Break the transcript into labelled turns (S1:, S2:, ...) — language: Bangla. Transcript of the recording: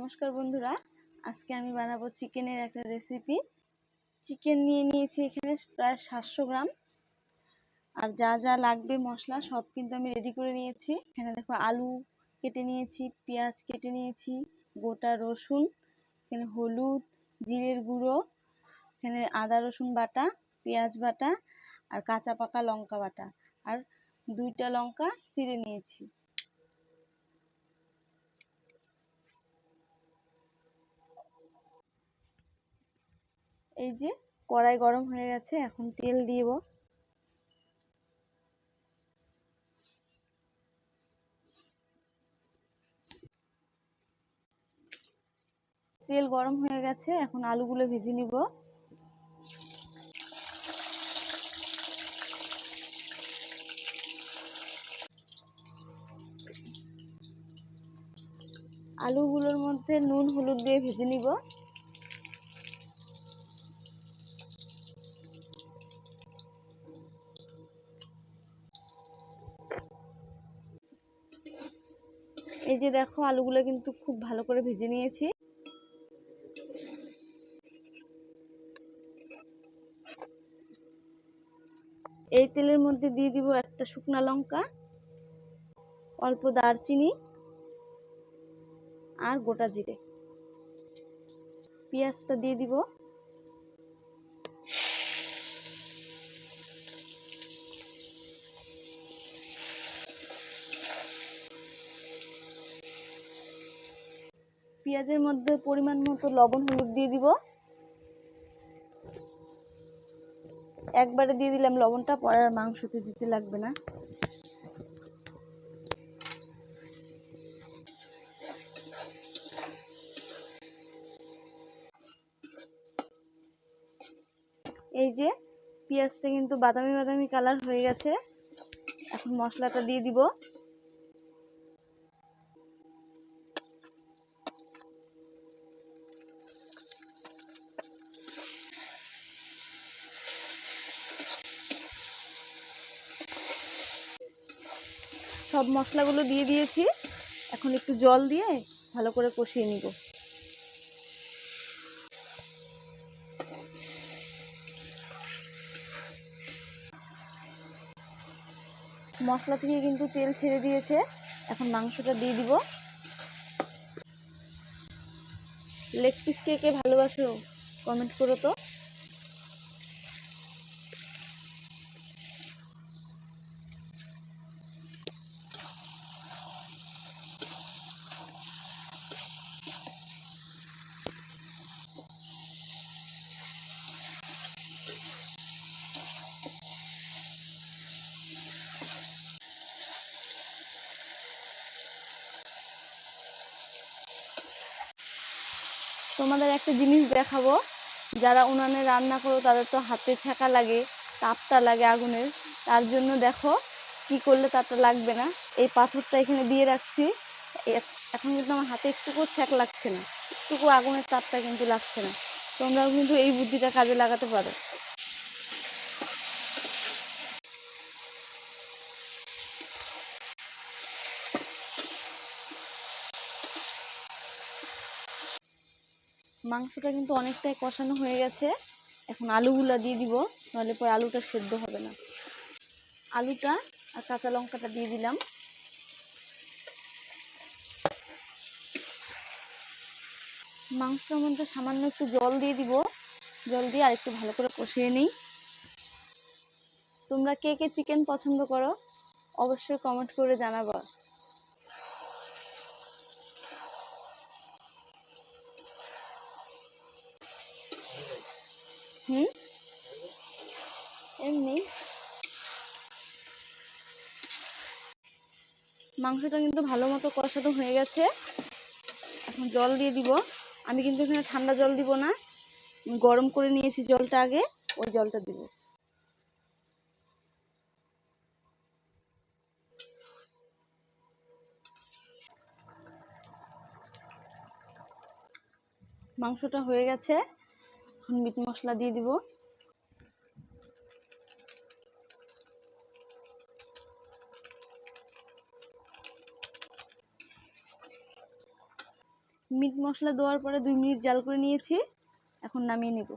S1: নমস্কার বন্ধুরা, আজকে আমি বানাবো চিকেনের একটা রেসিপি। চিকেন নিয়ে নিয়েছি এখানে প্রায় 700 গ্রাম। আর যা যা লাগবে মশলা সব কিন্তু আমি রেডি করে নিয়েছি। এখানে দেখো আলু কেটে নিয়েছি, পেঁয়াজ কেটে নিয়েছি, গোটা রসুন, এখানে হলুদ, জিরের গুঁড়ো, এখানে আদা রসুন বাটা, পেঁয়াজ বাটা আর কাঁচা পাকা লঙ্কা বাটা আর 2টা লঙ্কা চিড়ে নিয়েছি। এই যে কড়াই গরম হয়ে গেছে, এখন তেল দিব। তেল গরম হয়ে গেছে, এখন আলুগুলো ভেজে নিব। আলুগুলোর মধ্যে নুন হলুদ দিয়ে ভেজে নিব। এই যে দেখো আলুগুলো কিন্তু খুব ভালো করে ভেজে নিয়েছি। এই তেলের মধ্যে দিয়ে দিব একটা শুকনা লঙ্কা, অল্প দারচিনি আর গোটা জিরে। পেঁয়াজটা দিয়ে দিব। পেঁয়াজের মধ্যে পরিমাণ মতো লবণ হলুদ দিয়ে দিব। একবারে দিয়ে দিলাম লবণটা, পরে আর মাংসতে দিতে লাগবে না। এই যে পেঁয়াজটা কিন্তু বাদামি বাদামি কালার হয়ে গেছে। এখন মশলাটা দিয়ে দিব। সব মশলাগুলো দিয়ে দিয়েছি। এখন একটু জল দিয়ে ভালো করে কষিয়ে নিব। মশলা থেকে কিন্তু তেল ছেড়ে দিয়েছে। এখন মাংসটা দিয়ে দিব। লেগ পিস কে কে ভালোবাসো কমেন্ট করো তো। তোমাদের একটা জিনিস দেখাবো, যারা উনানে রান্না করো তাদের তো হাতে ছ্যাঁকা লাগে, তাপটা লাগে আগুনের। তার জন্য দেখো কি করলে তাপটা লাগবে না। এই পাথরটা এখানে দিয়ে রাখছি। এখন কিন্তু আমার হাতে একটুকু ছ্যাঁক লাগছে না, একটুকু আগুনের তাপটা কিন্তু লাগছে না। তোমরাও কিন্তু এই বুদ্ধিটা কাজে লাগাতে পারো। মাংসটা কিন্তু অনেকটাই কষানো হয়ে গেছে। এখন আলুগুলা দিয়ে দিব, নাহলে পরে আলুটা সেদ্ধ হবে না। আলুটা আর কাঁচা লঙ্কাটা দিয়ে দিলাম। মাংসের মধ্যে সামান্য একটু জল দিয়ে দিব। জল দিয়ে আর একটু ভালো করে কষিয়ে নিই। তোমরা কে কে চিকেন পছন্দ করো অবশ্যই কমেন্ট করে জানাবা। এমনি মাংসটা কিন্তু ভালো মতো কষানো হয়ে গেছে। এখন জল দিয়ে দিব। আমি কিন্তু এখানে ঠান্ডা জল দিব না, গরম করে নিয়েছি জলটা আগে, ওই জলটা দিব। মাংসটা হয়ে গেছে। এখন মিট মশলা দিয়ে দিব। মিট মশলা দেওয়ার পরে 2 মিনিট জাল করে নিয়েছি, এখন নামিয়ে নেব।